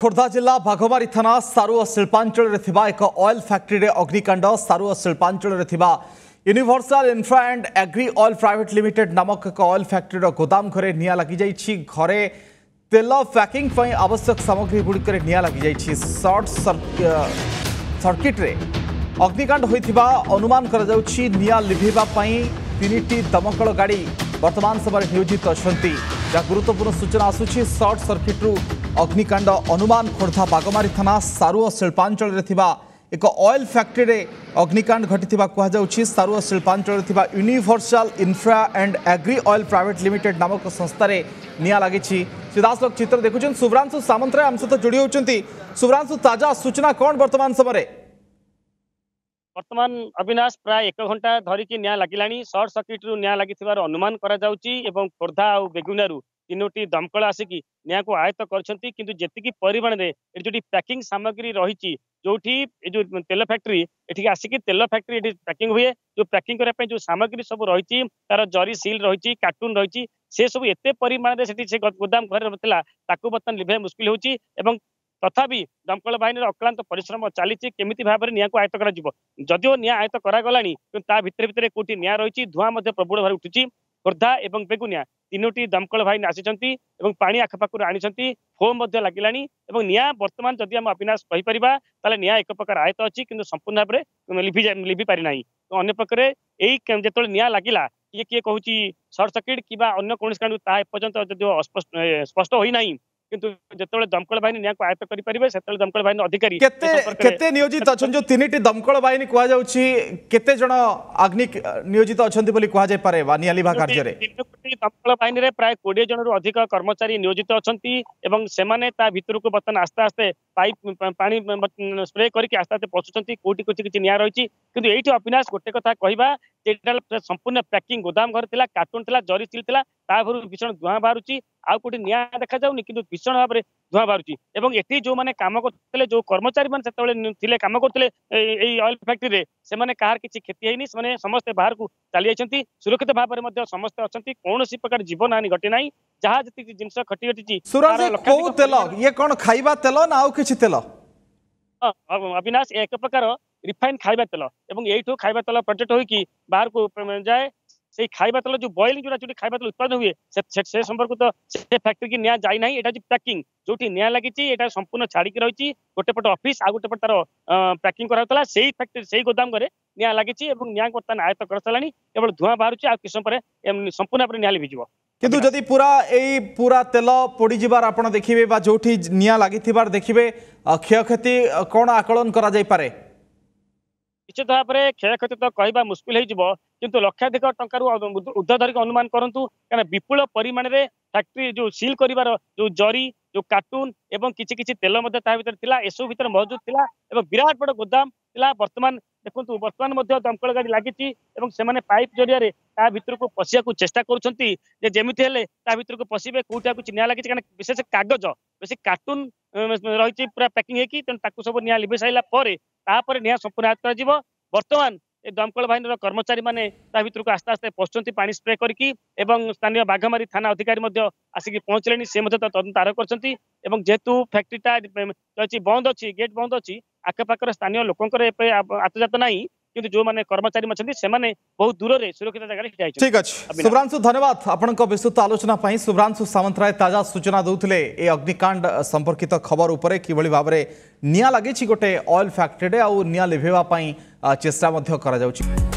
खोर्धा जिला बाघमारी थाना सारुआ शिल्पांचल एक ऑयल फैक्ट्री रे अग्निकांड। Sarua Shilpanchal universal infra and agri oil private limited नामक एक ऑयल फैक्ट्री गोदाम घरे निया लगी जाइछि। घरे तेल पैकिंग पई आवश्यक सामग्री गुड़िक निया लगी जाइछि। शॉर्ट सर्किट रे अग्निकांड होइथिबा अनुमान करा जाउछि। निया लिभिबा पई 3टी दमकल गाड़ी वर्तमान समय नियोजित अछंती। गुरुत्वपूर्ण सूचना आसुछि। शॉर्ट सर्किट रु अग्निकांड अनुमान। खोर्धा बागमारी थाना सारुआ शिल्पांचल एक ऑयल फैक्ट्री रे अग्निकांड घटी कहुच्छी। Sarua Shilpanchal universal infra and agri oil private limited नामक संस्था निया लगी। सीधासख चित्र देखुन शुभ्रांशु सामंतराय आम सहित जोड़ी होती। शुभ्रांशु, ताजा सूचना कौन वर्तमान समय? वर्तमान अविनाश प्राय 1 घंटा धरिकी निया लगिलानी। शॉर्ट सर्किट रु निया लगी अनुमान करा जाउची एवं खोर्धा और बेगुनियारू 3टी दमकल आसिकी निया को आयत्त करछंती। किंतु जेतिकी परिमाण रे जोटी पैकिंग सामग्री रही जो तेल फैक्ट्री एठी आसिकी तेल फैक्ट्री एठी पैकिंग हुए। जो पैकिंग करने पे जो सामग्री सब रही तार जरी सील रही कार्टून रही से सब एते परिमाण से गोदाम घर रहा ताकू बर्तमान लिभे मुस्किल होची। एवं तथापि दमकल बाहिनी अक्लांत परिश्रम चली केमिति भाव निया को आयत्त करा जिवो। जदिओ निया आयत्त करागलानी ता भितर भितर कोटी निया रही धुआं प्रबल भाव उठुची। खोर्धा एवं बेगुनिया 3टी दमकल बाहिनी आसिचंती एवं पानी आखपाखु आनिचंती। फोम लगिलानी एवं निया वर्तमान जदि हम अविनाश कहि परिबा ताले निया एक प्रकार आयत्त अछि किंतु संपूर्ण भाव में लिभि पारि नाही। तो अन्य प्रकार एई जेतोले निया लागिला किए कहूची शॉर्ट सर्किट किबा अन्य कोनस कांड ता पर्यंत जदि स्पष्ट होई नाही। किंतु जेतोले दमकल बाहिनी निया को आयत्त करि परिबे सेतोले दमकल बाहिनी अधिकारी केते नियोजित अछन। जो 3टी दमकल बाहिनी कुआ जाउची केते जण अग्नि नियोजित अछंती बोली कुआ जाय पारे निया लिभा कार्य रे? दमकल बाहिनी रे प्राय 20 जण रु अधिक कर्मचारी नियोजित अछंती एवं सेमाने ता भितर को बर्तन आस्ते आस्ते पाइप पानी स्प्रे करके आस्ते आस्ते पहुंचुचंती। कोटी कोटी किछि निया रहिछि। किंतु एइठी अविनाश गोटे कथा कहबा जेटा संपूर्ण पैकिंग गोदाम घर थिला कार्टून थिला जरी स्टील थिला ता भरु भीषण धुआं बाहरुची। आउ कोटी निया देखा जाउनी किंतु भीषण भाव में धुआं बाहरुची। एवं एठी जो माने काम करथिले जो कर्मचारी माने सेतबेले थिले काम करथिले एई ऑयल फैक्ट्री रे सेमाने कार किछि क्षति हेइनी। सेमाने समस्त बाहर को चली आइछंती सुरक्षित भाव में मध्य समस्त अछंती। कोनोसी प्रकार जीवन हानि घटे नाही। जहा जति जिंस खटी घटिची को तेल ये कोन खाइबा तेल ना आउ किछि तेल? अविनाश एक प्रकार रिफाइन खाइबा तेल एवं एठो खाइबा तेल प्रोजेक्ट होई कि बाहर को जाए से खाइबा तेल जो बॉइलिंग जो खाइबा तेल उत्पादन हुए से संपर्क तो से फैक्ट्री की निया जाई नाही। एटा जो पैकिंग जोटी निया लागिची एटा संपूर्ण छाड़ी की रहिची। गोटे पट ऑफिस आ गोटे पट तार पैकिंग करातला सेही फैक्ट्री सेही गोदाम घरे निया लागिची एवं निया बर्तमान आयत्त करसलानी। केवल धुआं बाहरुची आ किसम पर संपूर्ण पर निया लिभि जिवो। किंतु जदि पूरा तेल पोड़ी जिबार आपण देखिबे बा जोठी निया लागिथिबार देखिबे क्षयक्षति कोन आकलन करा जाय पारे? निश्चित भाव में क्षयक्षति तो कहवा मुस्किल हो किंतु लक्षाधिक टंकार ऊर्ध्व धरिक अनुमान करंतु कारण विपुल परिमाण में फैक्ट्री जो सील करिवार जो जरी जो कार्टून एवं किछि किछि तेल मध्य ता भीतर थिला एसो भीतर मौजूद थिला एवं विराट बड़ गोदाम थिला। वर्तमान देखंतु वर्तमान मध्य दमकल गाड़ी लागिची एवं सेमाने पाइप जरिया रे ता भीतर को पसिया को चेष्टा करूछंती जे जेमिति हेले ता भीतर को पसिबे कोठा को निया लागिची। कारण विशेष कागज बेसी कार्टून रही पूरा पैकिंग हेकी तेन ताकू सब निया लिबे साइला परे तापर निया संपूर्ण आयत्त करा। वर्तमान ए दमकल बाहिनी कर्मचारी माने ता भीतर को आस्ते आस्ते पहुंचती पानी स्प्रे करके एवं स्थानीय बाघमारी थाना अधिकारी आसिक पहुंचले से तदंत आरंभ करछंती। एवं जेहेतु फैक्ट्रीटा बंद अच्छी गेट बंद अच्छी आखपाखर स्थानीय लोकंकर आतजात नहीं किंतु जो माने कर्मचारी मछंती से माने बहुत दूर रे सुरक्षित जगह ठिया छै। ठीक अछि शुभ्रांशु, धन्यवाद आपनक विस्तृत आलोचना पई। शुभ्रांशु सामंतराय ताजा सूचना दउथिले ए अग्निकांड संपर्कित खबर उपरे किबळी भाबरे निया लागिछि गोटे ऑयल फैक्ट्री रे आ निया लिभेवा पई चेष्टा मध्य करा जाउछि।